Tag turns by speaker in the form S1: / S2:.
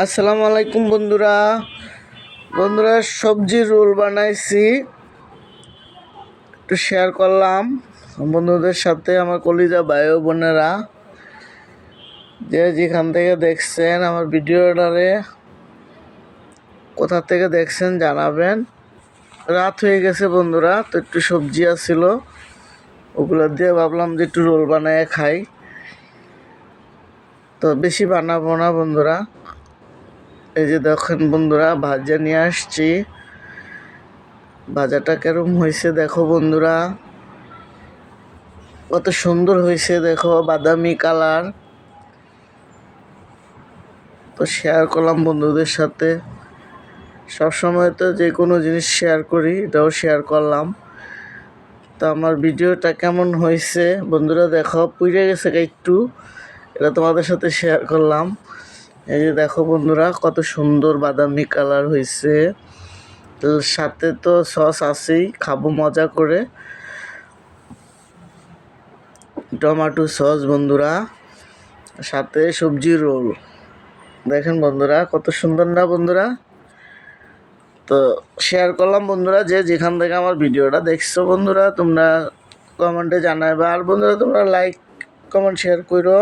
S1: আসসালামু আলাইকুম বন্ধুরা। সবজির রোল বানাইছি, একটু শেয়ার করলাম বন্ধুদের সাথে। আমার কলিজা ভাই ও বোনেরা যে যেখান থেকে দেখছেন আমার ভিডিওটারে, কোথা থেকে দেখছেন জানাবেন। রাত হয়ে গেছে বন্ধুরা, তো একটু সবজি আছিল, ওগুলো দিয়ে ভাবলাম যে একটু রোল বানায় খাই। তো বেশি বানাবো না বন্ধুরা। এই যে দেখেন বন্ধুরা, ভাজা নিয়ে আসছি। ভাজাটা কেরম হয়েছে দেখো বন্ধুরা, কত সুন্দর হয়েছে দেখো, বাদামি কালার। তো শেয়ার করলাম বন্ধুদের সাথে। সবসময় তো যে কোনো জিনিস শেয়ার করি, এটাও শেয়ার করলাম। তো আমার ভিডিওটা কেমন হয়েছে বন্ধুরা দেখো, পুড়ে গেছে একটু, এটা তোমাদের সাথে শেয়ার করলাম। এই যে দেখো বন্ধুরা, কত সুন্দর বাদামি কালার হয়েছে। সাথে তো সস আছেই, খাবো মজা করে। টমেটো সস বন্ধুরা, সাথে সবজি রোল। দেখেন বন্ধুরা, কত সুন্দর না বন্ধুরা। তো শেয়ার করলাম বন্ধুরা, যে যেখান থেকে আমার ভিডিওটা দেখছো বন্ধুরা, তোমরা কমেন্টে জানাইবা। আর বন্ধুরা তোমরা লাইক কমেন্ট শেয়ার করো।